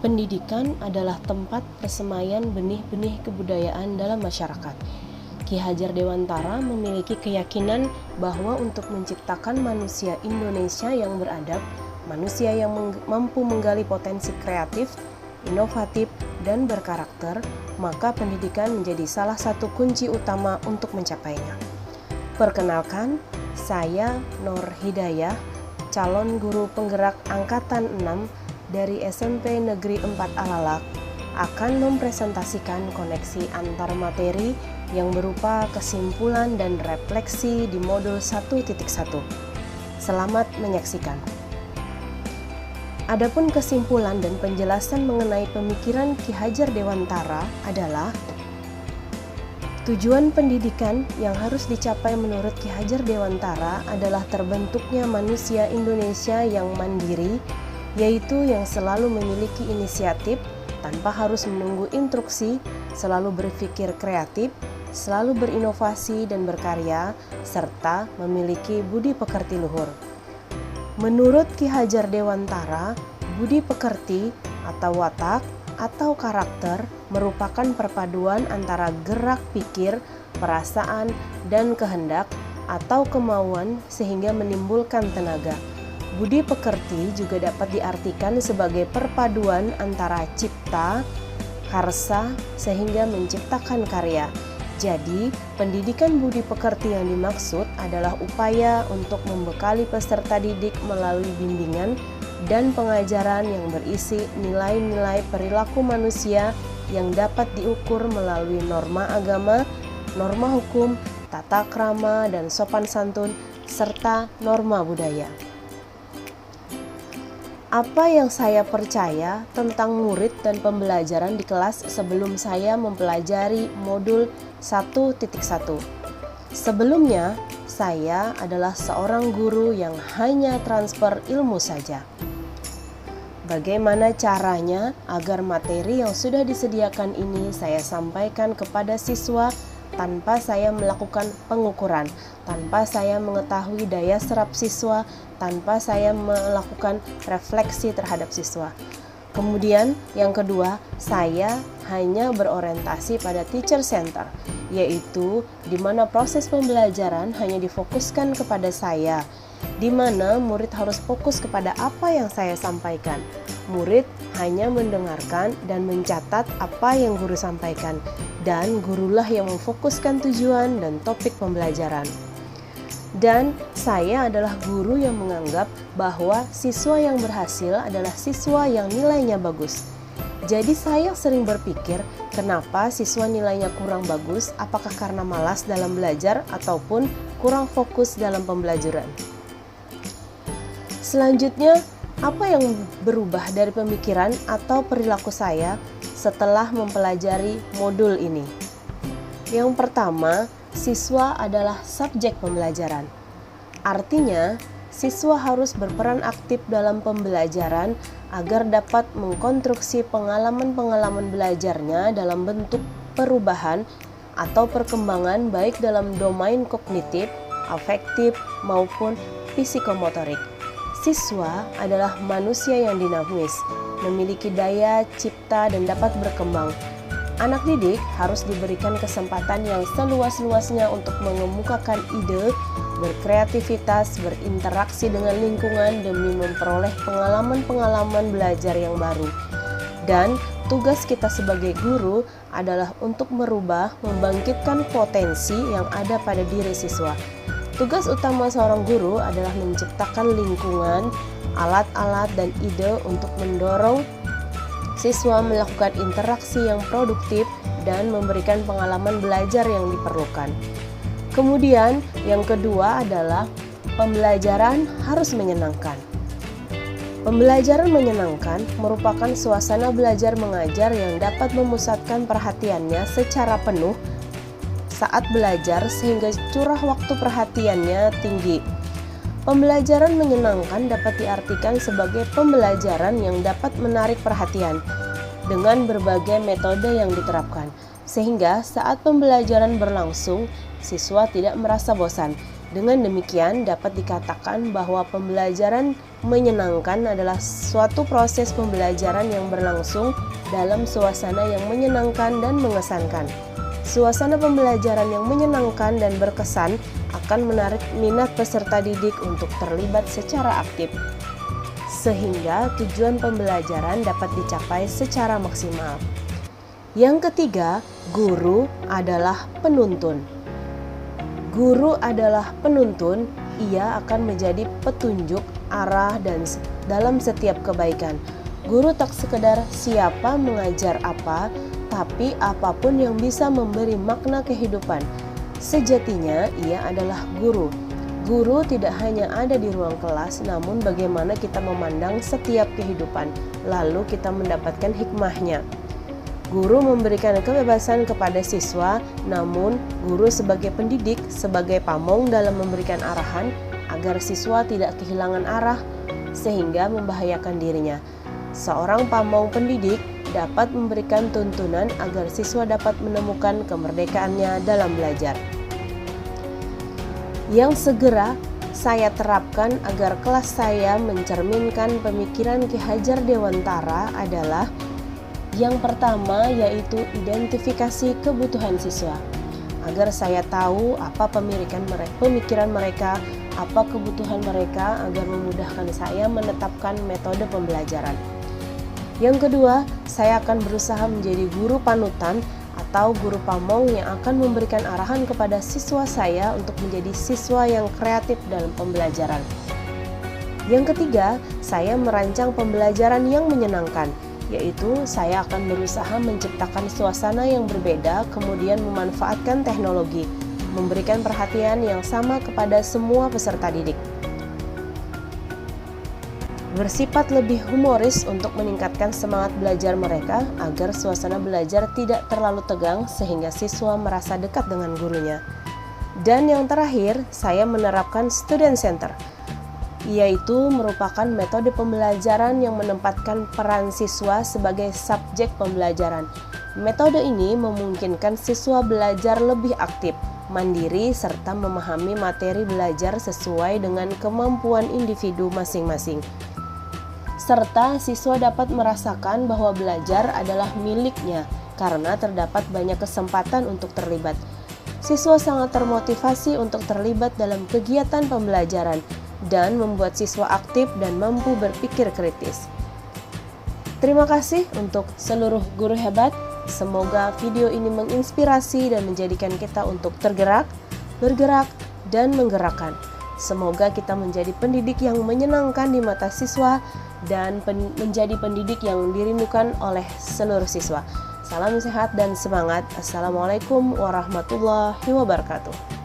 Pendidikan adalah tempat persemaian benih-benih kebudayaan dalam masyarakat. Ki Hajar Dewantara memiliki keyakinan bahwa untuk menciptakan manusia Indonesia yang beradab, manusia yang mampu menggali potensi kreatif, inovatif, dan berkarakter, maka pendidikan menjadi salah satu kunci utama untuk mencapainya. Perkenalkan, saya Nur Hidayah, calon guru penggerak Angkatan 6 dari SMP Negeri 4 Alalak, akan mempresentasikan koneksi antar materi yang berupa kesimpulan dan refleksi di modul 1.1. Selamat menyaksikan. Adapun kesimpulan dan penjelasan mengenai pemikiran Ki Hajar Dewantara adalah tujuan pendidikan yang harus dicapai menurut Ki Hajar Dewantara adalah terbentuknya manusia Indonesia yang mandiri, yaitu yang selalu memiliki inisiatif tanpa harus menunggu instruksi, selalu berpikir kreatif, selalu berinovasi dan berkarya, serta memiliki budi pekerti luhur. Menurut Ki Hajar Dewantara, budi pekerti atau watak atau karakter merupakan perpaduan antara gerak pikir, perasaan, dan kehendak atau kemauan sehingga menimbulkan tenaga. Budi pekerti juga dapat diartikan sebagai perpaduan antara cipta, karsa, sehingga menciptakan karya. Jadi, pendidikan budi pekerti yang dimaksud adalah upaya untuk membekali peserta didik melalui bimbingan dan pengajaran yang berisi nilai-nilai perilaku manusia yang dapat diukur melalui norma agama, norma hukum, tata krama dan sopan santun, serta norma budaya. Apa yang saya percaya tentang murid dan pembelajaran di kelas sebelum saya mempelajari modul 1.1. Sebelumnya, saya adalah seorang guru yang hanya transfer ilmu saja. Bagaimana caranya agar materi yang sudah disediakan ini saya sampaikan kepada siswa tanpa saya melakukan pengukuran, tanpa saya mengetahui daya serap siswa, tanpa saya melakukan refleksi terhadap siswa. Kemudian yang kedua, saya hanya berorientasi pada teacher center, yaitu di mana proses pembelajaran hanya difokuskan kepada saya, di mana murid harus fokus kepada apa yang saya sampaikan. Murid hanya mendengarkan dan mencatat apa yang guru sampaikan, dan gurulah yang memfokuskan tujuan dan topik pembelajaran. Dan saya adalah guru yang menganggap bahwa siswa yang berhasil adalah siswa yang nilainya bagus. Jadi saya sering berpikir, kenapa siswa nilainya kurang bagus, apakah karena malas dalam belajar ataupun kurang fokus dalam pembelajaran. Selanjutnya, apa yang berubah dari pemikiran atau perilaku saya setelah mempelajari modul ini? Yang pertama, siswa adalah subjek pembelajaran. Artinya, siswa harus berperan aktif dalam pembelajaran agar dapat mengkonstruksi pengalaman-pengalaman belajarnya dalam bentuk perubahan atau perkembangan baik dalam domain kognitif, afektif, maupun psikomotorik. Siswa adalah manusia yang dinamis, memiliki daya cipta dan dapat berkembang. Anak didik harus diberikan kesempatan yang seluas-luasnya untuk mengemukakan ide, berkreativitas, berinteraksi dengan lingkungan demi memperoleh pengalaman-pengalaman belajar yang baru. Dan tugas kita sebagai guru adalah untuk merubah, membangkitkan potensi yang ada pada diri siswa. Tugas utama seorang guru adalah menciptakan lingkungan, alat-alat, dan ide untuk mendorong siswa melakukan interaksi yang produktif dan memberikan pengalaman belajar yang diperlukan. Kemudian, yang kedua adalah pembelajaran harus menyenangkan. Pembelajaran menyenangkan merupakan suasana belajar mengajar yang dapat memusatkan perhatiannya secara penuh saat belajar sehingga curah waktu perhatiannya tinggi. Pembelajaran menyenangkan dapat diartikan sebagai pembelajaran yang dapat menarik perhatian dengan berbagai metode yang diterapkan, sehingga saat pembelajaran berlangsung, siswa tidak merasa bosan. Dengan demikian, dapat dikatakan bahwa pembelajaran menyenangkan adalah suatu proses pembelajaran yang berlangsung dalam suasana yang menyenangkan dan mengesankan. Suasana pembelajaran yang menyenangkan dan berkesan akan menarik minat peserta didik untuk terlibat secara aktif, sehingga tujuan pembelajaran dapat dicapai secara maksimal. Yang ketiga, guru adalah penuntun. Guru adalah penuntun, ia akan menjadi petunjuk arah dan dalam setiap kebaikan. Guru tak sekedar siapa mengajar apa, tapi apapun yang bisa memberi makna kehidupan. Sejatinya ia adalah guru. Guru tidak hanya ada di ruang kelas, namun bagaimana kita memandang setiap kehidupan, lalu kita mendapatkan hikmahnya. Guru memberikan kebebasan kepada siswa, namun guru sebagai pendidik, sebagai pamong dalam memberikan arahan agar siswa tidak kehilangan arah sehingga membahayakan dirinya. Seorang pamong pendidik dapat memberikan tuntunan agar siswa dapat menemukan kemerdekaannya dalam belajar. Yang segera saya terapkan agar kelas saya mencerminkan pemikiran Ki Hajar Dewantara adalah yang pertama, yaitu identifikasi kebutuhan siswa. Agar saya tahu apa pemikiran mereka, apa kebutuhan mereka, agar memudahkan saya menetapkan metode pembelajaran. Yang kedua, saya akan berusaha menjadi guru panutan atau guru pamong yang akan memberikan arahan kepada siswa saya untuk menjadi siswa yang kreatif dalam pembelajaran. Yang ketiga, saya merancang pembelajaran yang menyenangkan, yaitu saya akan berusaha menciptakan suasana yang berbeda, kemudian memanfaatkan teknologi, memberikan perhatian yang sama kepada semua peserta didik. Bersifat lebih humoris untuk meningkatkan semangat belajar mereka agar suasana belajar tidak terlalu tegang sehingga siswa merasa dekat dengan gurunya. Dan yang terakhir, saya menerapkan student center, yaitu merupakan metode pembelajaran yang menempatkan peran siswa sebagai subjek pembelajaran. Metode ini memungkinkan siswa belajar lebih aktif, mandiri, serta memahami materi belajar sesuai dengan kemampuan individu masing-masing. Serta siswa dapat merasakan bahwa belajar adalah miliknya karena terdapat banyak kesempatan untuk terlibat. Siswa sangat termotivasi untuk terlibat dalam kegiatan pembelajaran dan membuat siswa aktif dan mampu berpikir kritis. Terima kasih untuk seluruh guru hebat. Semoga video ini menginspirasi dan menjadikan kita untuk tergerak, bergerak, dan menggerakkan. Semoga kita menjadi pendidik yang menyenangkan di mata siswa dan menjadi pendidik yang dirindukan oleh seluruh siswa. Salam sehat dan semangat. Assalamualaikum warahmatullahi wabarakatuh.